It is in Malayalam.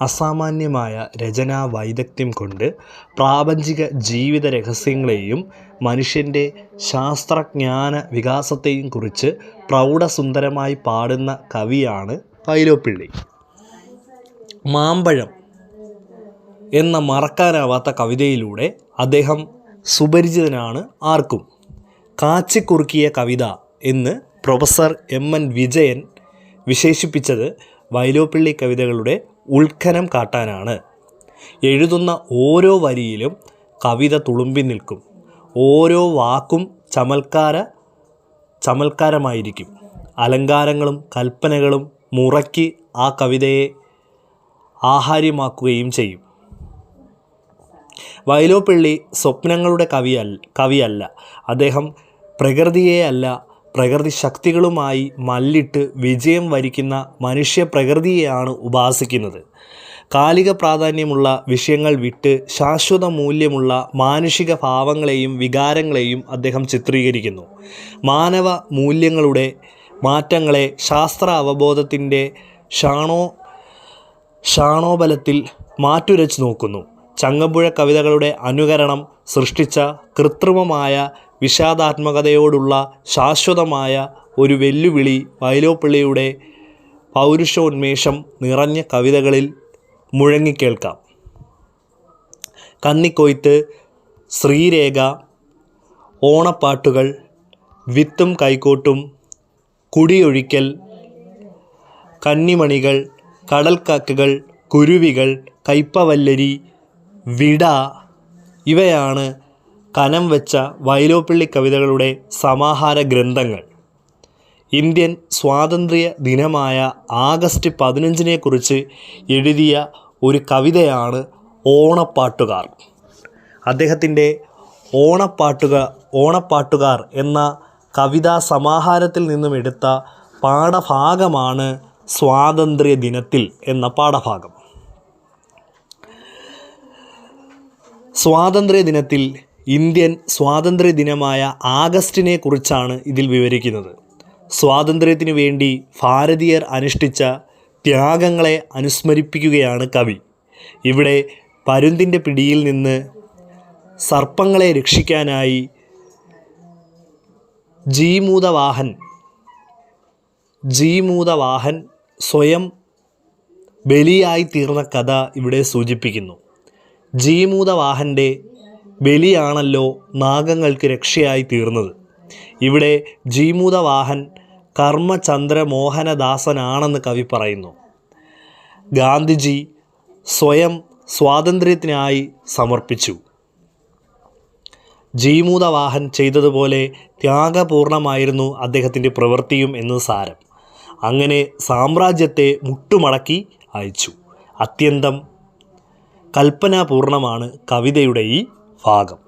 അസാമാന്യമായ രചനാ വൈദഗ്ധ്യം കൊണ്ട് പ്രാപഞ്ചിക ജീവിത രഹസ്യങ്ങളെയും മനുഷ്യൻ്റെ ശാസ്ത്രജ്ഞാന വികാസത്തെയും കുറിച്ച് പ്രൗഢസുന്ദരമായി പാടുന്ന കവിയാണ് വൈലോപ്പിള്ളി. മാമ്പഴം എന്ന മറക്കാനാവാത്ത കവിതയിലൂടെ അദ്ദേഹം സുപരിചിതനാണ് ആർക്കും. കാച്ചിക്കുറുക്കിയ കവിത എന്ന് പ്രൊഫസർ എം.എൻ. വിജയൻ വിശേഷിപ്പിച്ചത് വൈലോപ്പിള്ളി കവിതകളുടെ ഉത്ഖനം കാട്ടാനാണ്. എഴുതുന്ന ഓരോ വരിയിലും കവിത തുളുമ്പി നിൽക്കും. ഓരോ വാക്കും ചമൽക്കാരമായിരിക്കും. അലങ്കാരങ്ങളും കൽപ്പനകളും മുറയ്ക്ക് ആ കവിതയെ ആഹാര്യമാക്കുകയും ചെയ്യും. വൈലോപ്പിള്ളി സ്വപ്നങ്ങളുടെ കവിയല്ല. അദ്ദേഹം പ്രകൃതിയെയല്ല, പ്രകൃതി ശക്തികളുമായി മല്ലിട്ട് വിജയം വരിക്കുന്ന മനുഷ്യപ്രകൃതിയെയാണ് ഉപാസിക്കുന്നത്. കാലിക പ്രാധാന്യമുള്ള വിഷയങ്ങൾ വിട്ട് ശാശ്വത മൂല്യമുള്ള മാനുഷിക ഭാവങ്ങളെയും വികാരങ്ങളെയും അദ്ദേഹം ചിത്രീകരിക്കുന്നു. മാനവ മൂല്യങ്ങളുടെ മാറ്റങ്ങളെ ശാസ്ത്ര അവബോധത്തിൻ്റെ ക്ഷാണോബലത്തിൽ മാറ്റുരച്ചു നോക്കുന്നു. ചങ്ങമ്പുഴ കവിതകളുടെ അനുകരണം സൃഷ്ടിച്ച കൃത്രിമമായ വിഷാദാത്മകതയോടുള്ള ശാശ്വതമായ ഒരു വെല്ലുവിളി വൈലോപ്പിള്ളിയുടെ പൗരുഷോന്മേഷം നിറഞ്ഞ കവിതകളിൽ മുഴങ്ങിക്കേൾക്കാം. കന്നിക്കൊയ്ത്ത്, ശ്രീരേഖ, ഓണപ്പാട്ടുകൾ, വിത്തും കൈക്കോട്ടും, കുടിയൊഴിക്കൽ, കന്നിമണികൾ, കടൽക്കാക്കകൾ, കുരുവികൾ, കയ്പവല്ലരി, വിട ഇവയാണ് കനം വെച്ച വൈലോപ്പിള്ളി കവിതകളുടെ സമാഹാര ഗ്രന്ഥങ്ങൾ. ഇന്ത്യൻ സ്വാതന്ത്ര്യ ദിനമായ ആഗസ്റ്റ് 15 എഴുതിയ ഒരു കവിതയാണ് ഓണപ്പാട്ടുകാർ. അദ്ദേഹത്തിൻ്റെ ഓണപ്പാട്ടുകാർ എന്ന കവിതാ സമാഹാരത്തിൽ നിന്നും എടുത്ത പാഠഭാഗമാണ് സ്വാതന്ത്ര്യ ദിനത്തിൽ എന്ന പാഠഭാഗം. സ്വാതന്ത്ര്യ ദിനത്തിൽ ഇന്ത്യൻ സ്വാതന്ത്ര്യ ദിനമായ ആഗസ്റ്റിനെ കുറിച്ചാണ് ഇതിൽ വിവരിക്കുന്നത്. സ്വാതന്ത്ര്യത്തിനു വേണ്ടി ഭാരതീയർ അനുഷ്ഠിച്ച ത്യാഗങ്ങളെ അനുസ്മരിപ്പിക്കുകയാണ് കവി. ഇവിടെ പരുന്തിൻ്റെ പിടിയിൽ നിന്ന് സർപ്പങ്ങളെ രക്ഷിക്കാനായി ജീമൂതവാഹൻ സ്വയം ബലിയായി തീർന്ന കഥ ഇവിടെ സൂചിപ്പിക്കുന്നു. ജീമൂതവാഹൻ്റെ ബലിയാണല്ലോ നാഗങ്ങൾക്ക് രക്ഷയായി തീർന്നത്. ഇവിടെ ജീമൂതവാഹൻ കർമ്മചന്ദ്രമോഹനദാസനാണെന്ന് കവി പറയുന്നു. ഗാന്ധിജി സ്വയം സ്വാതന്ത്ര്യത്തിനായി സമർപ്പിച്ചു. ജീമൂതവാഹൻ ചെയ്തതുപോലെ ത്യാഗപൂർണമായിരുന്നു അദ്ദേഹത്തിൻ്റെ പ്രവൃത്തിയും എന്ന് സാരം. അങ്ങനെ സാമ്രാജ്യത്തെ മുട്ടുമടക്കി അയച്ചു. അത്യന്തം കൽപ്പനാപൂർണമാണ് കവിതയുടെ ഈ ഭാഗം.